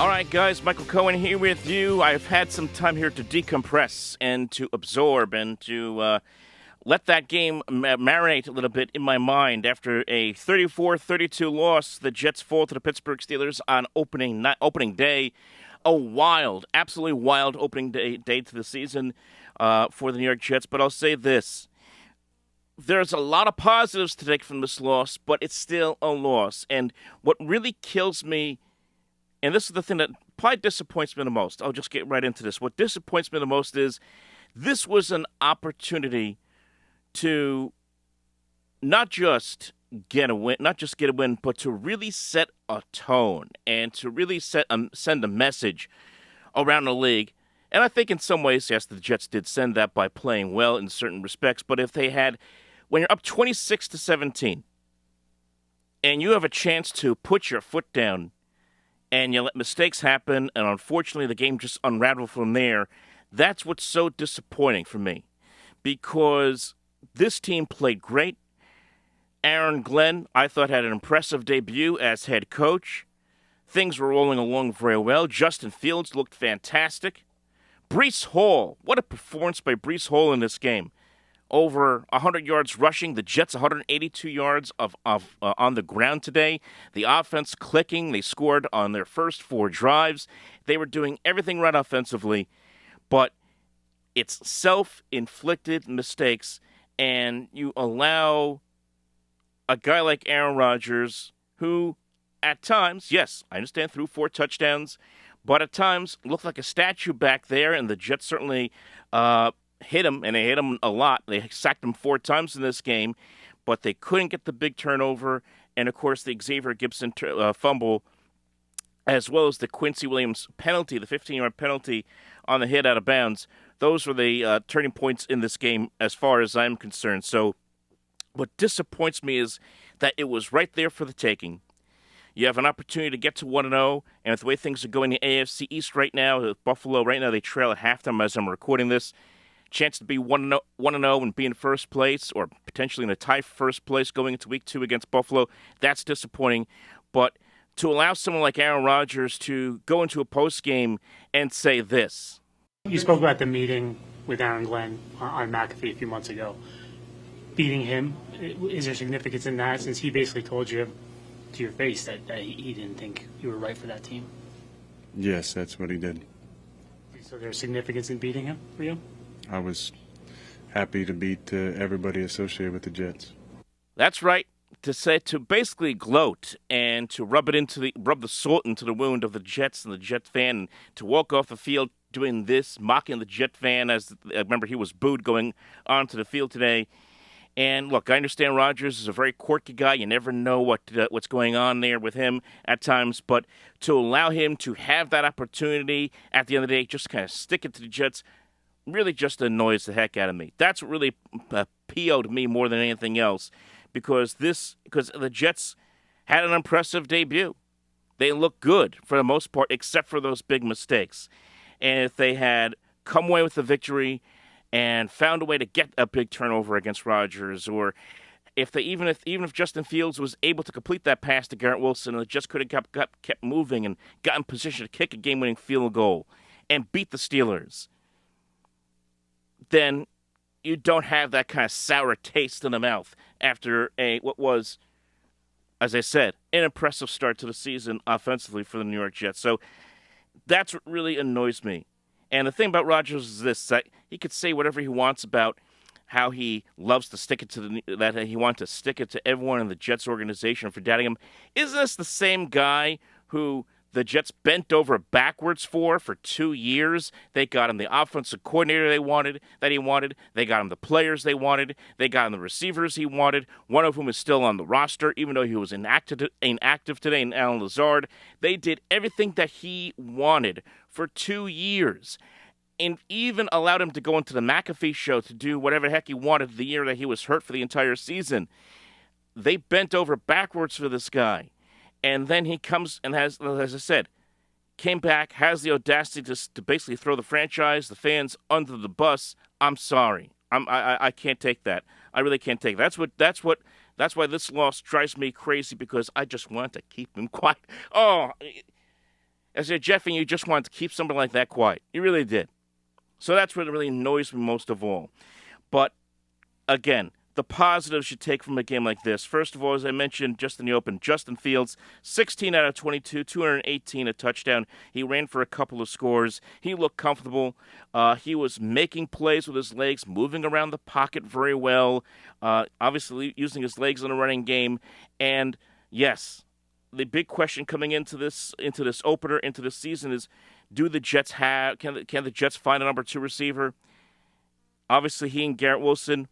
All right, guys, Michael Cohen here with you. I've had some time here to decompress and to absorb and to let that game marinate a little bit in my mind. After a 34-32 loss, the Jets fall to the Pittsburgh Steelers on opening day. A wild, absolutely wild opening day to the season for the New York Jets. But I'll say this. There's a lot of positives to take from this loss, but it's still a loss. And what really kills me, and this is the thing that probably disappoints me the most. I'll just get right into this. What disappoints me the most is this was an opportunity to not just get a win, but to really set a tone and to really send a message around the league. And I think in some ways, yes, the Jets did send that by playing well in certain respects. But if they had, when you're up 26-17, and you have a chance to put your foot down, and you let mistakes happen, and unfortunately the game just unraveled from there, that's what's so disappointing for me. Because this team played great. Aaron Glenn, I thought, had an impressive debut as head coach. Things were rolling along very well. Justin Fields looked fantastic. Breece Hall, what a performance by Breece Hall in this game. Over 100 yards rushing. The Jets 182 yards on the ground today. The offense clicking. They scored on their first 4 drives. They were doing everything right offensively, but it's self-inflicted mistakes, and you allow a guy like Aaron Rodgers, who at times, yes, I understand, threw 4 touchdowns, but at times looked like a statue back there, and the Jets certainly hit him, and they hit him a lot. They sacked him 4 times in this game, but they couldn't get the big turnover, and of course the Xavier Gibson fumble, as well as the Quincy Williams penalty, the 15-yard penalty on the hit out of bounds. Those were the turning points in this game as far as I'm concerned. So what disappoints me is that it was right there for the taking. You have an opportunity to get to 1-0, and with the way things are going in the AFC East right now, Buffalo right now, they trail at halftime as I'm recording this. Chance to be 1-0 and be in first place, or potentially in a tie for first place going into week 2 against Buffalo, that's disappointing. But to allow someone like Aaron Rodgers to go into a postgame and say this. You spoke about the meeting with Aaron Glenn on McAfee a few months ago. Beating him, is there significance in that, since he basically told you to your face that he didn't think you were right for that team? Yes, that's what he did. So there's significance in beating him for you? I was happy to beat everybody associated with the Jets. That's right. To basically gloat and to rub the salt into the wound of the Jets and the Jet fan, and to walk off the field doing this, mocking the Jet fan, as I remember he was booed going onto the field today. And look, I understand Rodgers is a very quirky guy. You never know what's going on there with him at times. But to allow him to have that opportunity at the end of the day, just kind of stick it to the Jets, really just annoys the heck out of me. That's what really PO'd me more than anything else, because the Jets had an impressive debut. They looked good for the most part, except for those big mistakes. And if they had come away with the victory and found a way to get a big turnover against Rodgers, or even if Justin Fields was able to complete that pass to Garrett Wilson, and it just could have kept moving and got in position to kick a game-winning field goal and beat the Steelers, then you don't have that kind of sour taste in the mouth after what was, as I said, an impressive start to the season offensively for the New York Jets. So that's what really annoys me. And the thing about Rodgers is this: that he could say whatever he wants about how he loves to stick it that he wants to stick it to everyone in the Jets organization for doubting him. Isn't this the same guy who the Jets bent over backwards for 2 years? They got him the offensive coordinator he wanted. They got him the players they wanted. They got him the receivers he wanted, one of whom is still on the roster, even though he was inactive today, in Alan Lazard. They did everything that he wanted for 2 years, and even allowed him to go into the McAfee show to do whatever the heck he wanted the year that he was hurt for the entire season. They bent over backwards for this guy. And then he comes and has, as I said, came back, has the audacity to basically throw the franchise, the fans under the bus. I'm sorry. I can't take that. I really can't take that. That's why this loss drives me crazy, because I just want to keep him quiet. Oh, As a Jet fan, you just wanted to keep somebody like that quiet. You really did. So that's what really annoys me most of all. But again, the positives you take from a game like this. First of all, as I mentioned just in the open, Justin Fields, 16 out of 22, 218, a touchdown. He ran for a couple of scores. He looked comfortable. He was making plays with his legs, moving around the pocket very well, obviously using his legs in the running game. And yes, the big question coming into this opener, into this season is, do the Jets can the Jets find a number 2 receiver? Obviously, he and Garrett Wilson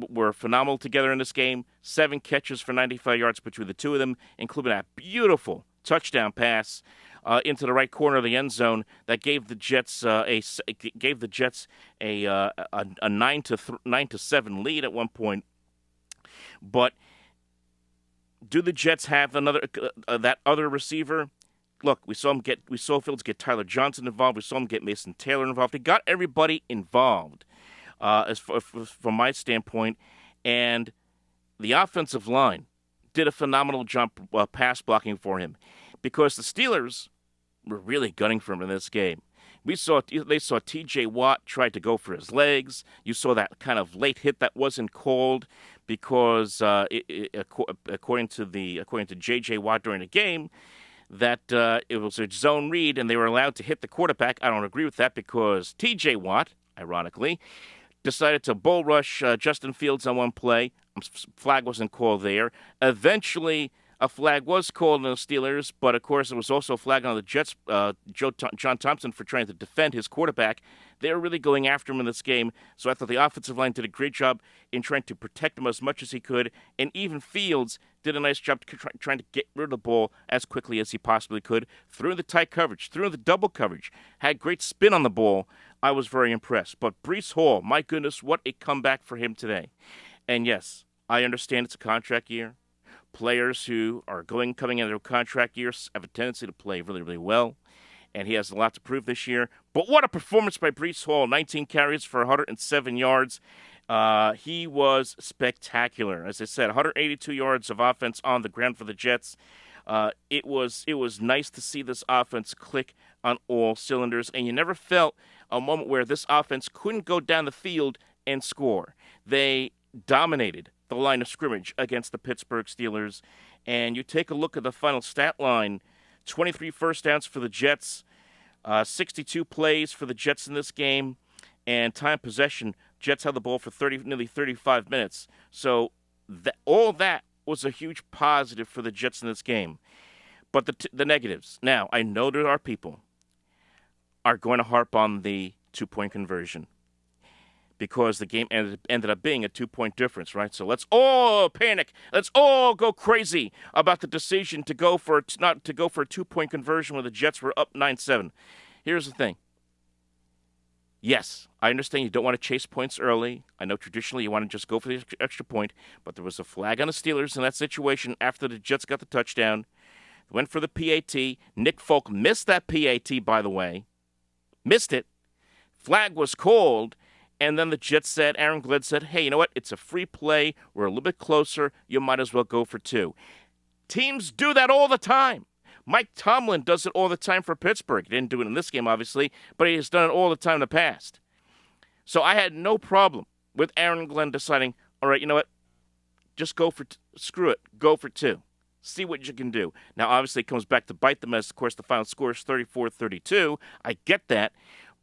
were phenomenal together in this game. 7 catches for 95 yards between the two of them, including that beautiful touchdown pass into the right corner of the end zone that gave the Jets a 9-7 lead at one point. But do the Jets have another that other receiver? Look, we saw Fields get Tyler Johnson involved. We saw him get Mason Taylor involved. He got everybody involved. From my standpoint, and the offensive line did a phenomenal job pass blocking for him, because the Steelers were really gunning for him in this game. They saw T.J. Watt try to go for his legs. You saw that kind of late hit that wasn't called because, according to J.J. Watt during the game, that it was a zone read and they were allowed to hit the quarterback. I don't agree with that because T.J. Watt, ironically, decided to bull rush Justin Fields on one play. Flag wasn't called there. Eventually, a flag was called on the Steelers, but of course, it was also a flag on the Jets, John Thompson, for trying to defend his quarterback. They were really going after him in this game, so I thought the offensive line did a great job in trying to protect him as much as he could, and even Fields did a nice job trying to get rid of the ball as quickly as he possibly could, through the tight coverage, through the double coverage, had great spin on the ball. I was very impressed. But Breece Hall, my goodness, what a comeback for him today. And yes, I understand it's a contract year. Players who are coming into a contract year have a tendency to play really, really well. And he has a lot to prove this year. But what a performance by Breece Hall. 19 carries for 107 yards. He was spectacular. As I said, 182 yards of offense on the ground for the Jets. It was nice to see this offense click on all cylinders. And you never felt a moment where this offense couldn't go down the field and score. They dominated the line of scrimmage against the Pittsburgh Steelers. And you take a look at the final stat line, 23 first downs for the Jets, 62 plays for the Jets in this game, and time possession, Jets had the ball for nearly 35 minutes. So all that was a huge positive for the Jets in this game. But the negatives. Now, I know there are people are going to harp on the 2-point conversion, because the game ended up being a 2-point difference, right? So let's all panic. Let's all go crazy about the decision to go for a 2-point conversion when the Jets were up 9-7. Here's the thing. Yes, I understand you don't want to chase points early. I know traditionally you want to just go for the extra point, but there was a flag on the Steelers in that situation after the Jets got the touchdown. They went for the PAT. Nick Folk missed that PAT, by the way. Missed it. Flag was called. And then the Jets said, Aaron Glenn said, hey, you know what? It's a free play. We're a little bit closer. You might as well go for 2. Teams do that all the time. Mike Tomlin does it all the time for Pittsburgh. He didn't do it in this game, obviously, but he has done it all the time in the past. So I had no problem with Aaron Glenn deciding, all right, you know what? Just go for screw it. Go for 2. See what you can do. Now, obviously, it comes back to bite them as, of course, the final score is 34-32. I get that.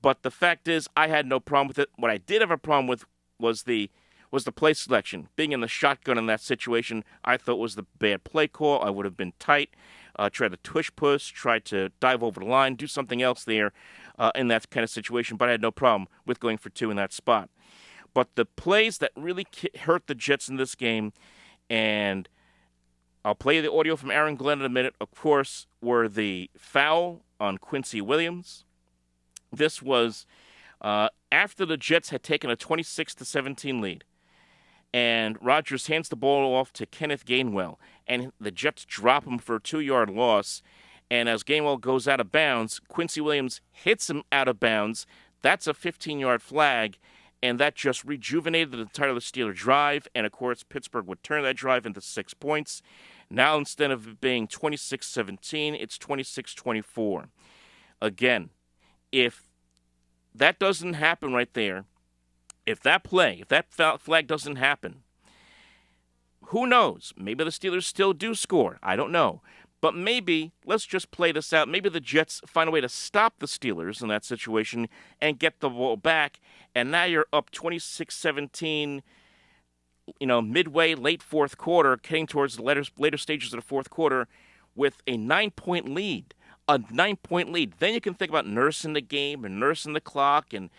But the fact is, I had no problem with it. What I did have a problem with was the play selection. Being in the shotgun in that situation, I thought was the bad play call. I would have been tight, try to tush-push, try to dive over the line, do something else there in that kind of situation. But I had no problem with going for 2 in that spot. But the plays that really hurt the Jets in this game, and I'll play the audio from Aaron Glenn in a minute, of course, were the foul on Quincy Williams. This was after the Jets had taken a 26-17 lead, and Rodgers hands the ball off to Kenneth Gainwell, and the Jets drop him for a 2-yard loss. And as Gainwell goes out of bounds, Quincy Williams hits him out of bounds. That's a 15-yard flag, and that just rejuvenated the entire Steeler drive. And of course, Pittsburgh would turn that drive into 6 points. Now, instead of it being 26-17, it's 26-24. Again, if that doesn't happen right there, if that flag doesn't happen, who knows? Maybe the Steelers still do score. I don't know. But maybe, let's just play this out. Maybe the Jets find a way to stop the Steelers in that situation and get the ball back. And now you're up 26-17, midway, late fourth quarter, heading towards the later stages of the fourth quarter with a 9-point lead. A 9-point lead. Then you can think about nursing the game and nursing the clock and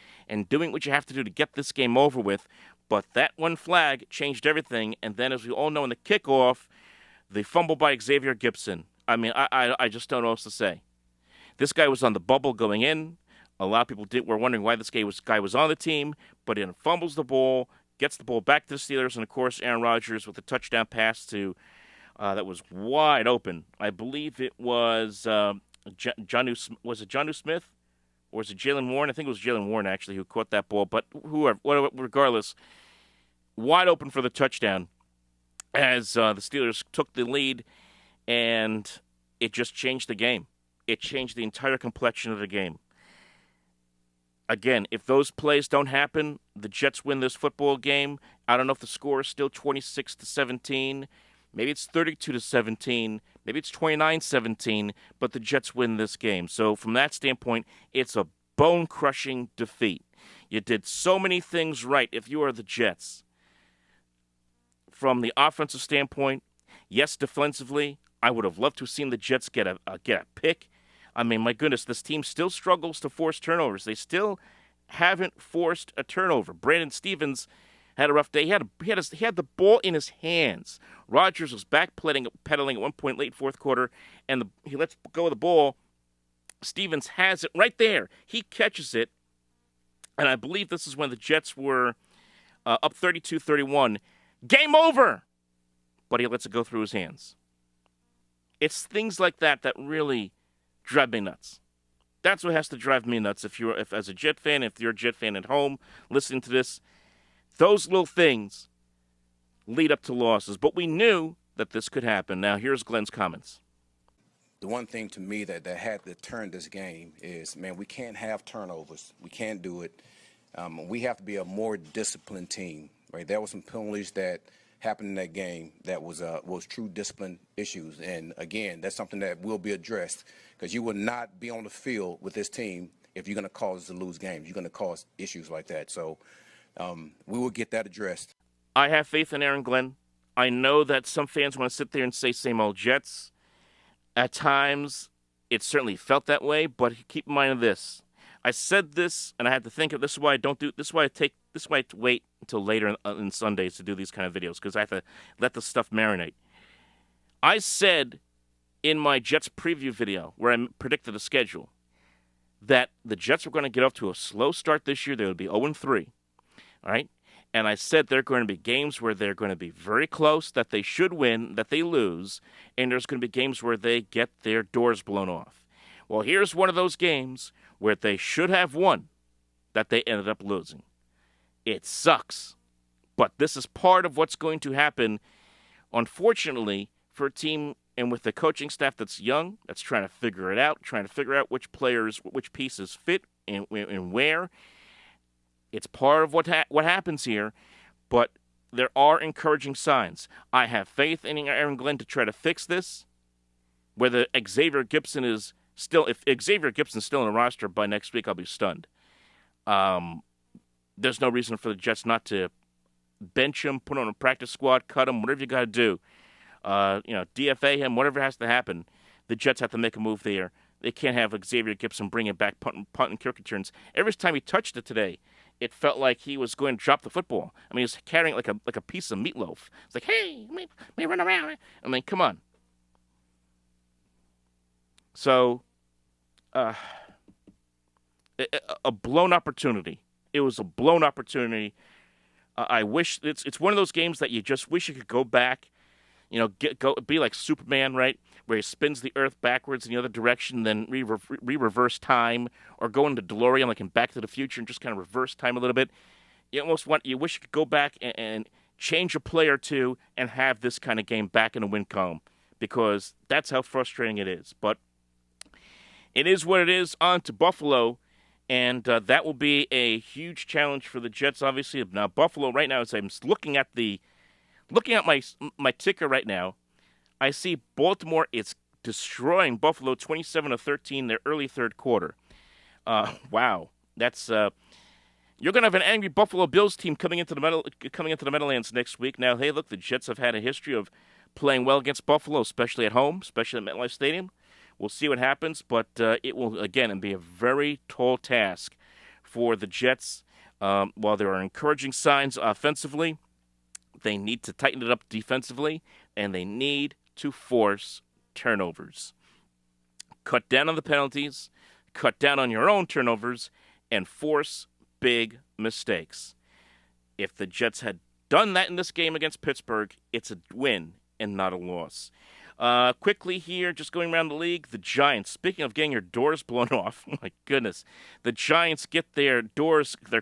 doing what you have to do to get this game over with. But that one flag changed everything. And then, as we all know, in the kickoff, the fumble by Xavier Gipson. I mean, I just don't know what else to say. This guy was on the bubble going in. A lot of people were wondering why this guy was on the team, but he fumbles the ball, gets the ball back to the Steelers, and, of course, Aaron Rodgers with a touchdown pass to that was wide open. I believe it was was it Jonnu Smith? Or was it Jalen Warren? I think it was Jalen Warren, actually, who caught that ball. But regardless, wide open for the touchdown as the Steelers took the lead, and it just changed the game. It changed the entire complexion of the game. Again, if those plays don't happen, the Jets win this football game. I don't know if the score is still 26-17. Maybe it's 32-17. Maybe it's 29-17. But the Jets win this game. So from that standpoint, it's a bone-crushing defeat. You did so many things right if you are the Jets. From the offensive standpoint, yes, defensively, I would have loved to have seen the Jets get a pick. I mean, my goodness, this team still struggles to force turnovers. They still haven't forced a turnover. Brandon Stevens had a rough day. He had the ball in his hands. Rodgers was backpedaling at one point late fourth quarter, and he lets go of the ball. Stevens has it right there. He catches it, and I believe this is when the Jets were up 32-31. Game over! But he lets it go through his hands. It's things like that that really drive me nuts. That's what has to drive me nuts if as a Jet fan, if you're a Jet fan at home listening to this. Those little things lead up to losses. But we knew that this could happen. Now, here's Glenn's comments. The one thing to me that had to turn this game is, man, we can't have turnovers. We can't do it. We have to be a more disciplined team, right? There were some penalties that happened in that game that was true discipline issues. And, again, that's something that will be addressed because you will not be on the field with this team if you're going to cause us to lose games. You're going to cause issues like that. So we will get that addressed. I have faith in Aaron Glenn. I know that some fans want to sit there and say same old Jets. At times, it certainly felt that way, but keep in mind this. I said this, and I had to think of this is why I don't do this. Is why I wait until later on Sundays to do these kind of videos because I have to let the stuff marinate. I said in my Jets preview video where I predicted the schedule that the Jets were going to get off to a slow start this year. They would be 0-3, all right? And I said there are going to be games where they're going to be very close, that they should win, that they lose, and there's going to be games where they get their doors blown off. Well, here's one of those games where they should have won, that they ended up losing. It sucks, but this is part of what's going to happen, unfortunately, for a team and with the coaching staff that's young, that's trying to figure it out, trying to figure out which players, which pieces fit and where. It's part of what happens here, but there are encouraging signs. I have faith in Aaron Glenn to try to fix this. Whether Xavier Gipson is still, if Xavier Gipson's still in the roster by next week, I'll be stunned. There's no reason for the Jets not to bench him, put him on a practice squad, cut him, whatever you got to do. DFA him, whatever has to happen. The Jets have to make a move there. They can't have Xavier Gipson bring it back, punt and kick returns. Every time he touched it today, it felt like he was going to drop the football. I mean, he was carrying it like a piece of meatloaf. It's like, hey, let me run around. I mean, come on. So, a blown opportunity. It was a blown opportunity. I wish it's one of those games that you just wish you could go back, be like Superman, right? Where he spins the earth backwards in the other direction, then reverse time, or go into DeLorean like in Back to the Future and just kind of reverse time a little bit. You wish you could go back and change a play or two and have this kind of game back in a win column. because that's how frustrating it is. But it is what it is. On to Buffalo, and that will be a huge challenge for the Jets, obviously. Now, Buffalo right now, as I'm looking at my ticker right now, I see Baltimore is destroying Buffalo 27-13 their early third quarter. Wow, that's you're gonna have an angry Buffalo Bills team coming into the Meadowlands next week. Now, hey, look, the Jets have had a history of playing well against Buffalo, especially at home, especially at MetLife Stadium. We'll see what happens, but it will again be a very tall task for the Jets. While there are encouraging signs offensively, they need to tighten it up defensively, and they need to force turnovers. Cut down on the penalties, cut down on your own turnovers, and force big mistakes. If the Jets had done that in this game against Pittsburgh, it's a win and not a loss. Quickly here, just going around the league, the Giants. Speaking of getting your doors blown off, my goodness, the Giants get their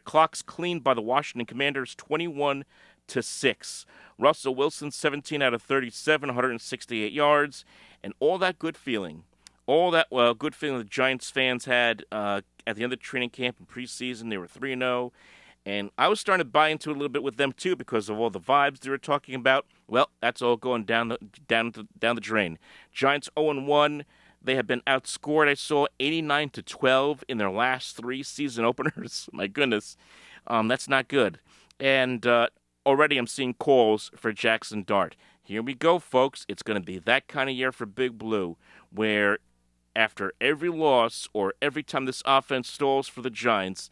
clocks cleaned by the Washington Commanders, 21-6. Russell Wilson, 17 out of 37, 168 yards, and all that good feeling the Giants fans had at the end of training camp and preseason. They were 3-0. And I was starting to buy into it a little bit with them, too, because of all the vibes they were talking about. Well, that's all going down the drain. Giants 0-1. They have been outscored, I saw, 89-12 in their last 3 season openers. My goodness. That's not good. And already I'm seeing calls for Jackson Dart. Here we go, folks. It's going to be that kind of year for Big Blue, where after every loss or every time this offense stalls for the Giants,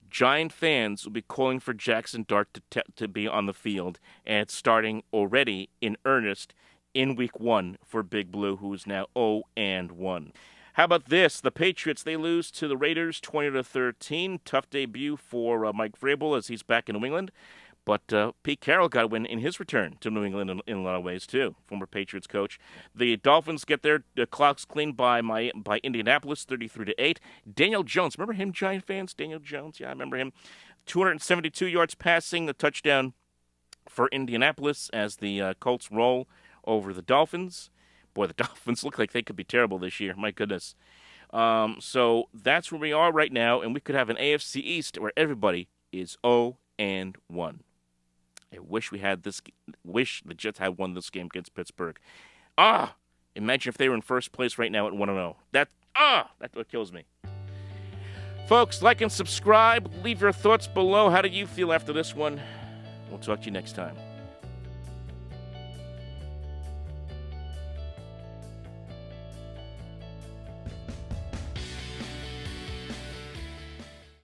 Giant fans will be calling for Jackson Dart to be on the field, and it's starting already in earnest in Week 1 for Big Blue, who is now 0-1. How about this? The Patriots, they lose to the Raiders 20-13. Tough debut for Mike Vrabel as he's back in New England. But Pete Carroll got a win in his return to New England in a lot of ways, too, former Patriots coach. The Dolphins get their clocks cleaned by Indianapolis, 33-8. Daniel Jones, remember him, Giant fans? Daniel Jones, yeah, I remember him. 272 yards passing, the touchdown for Indianapolis as the Colts roll over the Dolphins. Boy, the Dolphins look like they could be terrible this year. My goodness. So that's where we are right now, and we could have an AFC East where everybody is 0-1. I wish the Jets had won this game against Pittsburgh. Imagine if they were in first place right now at 1-0. That's what kills me. Folks, like and subscribe. Leave your thoughts below. How do you feel after this one? We'll talk to you next time.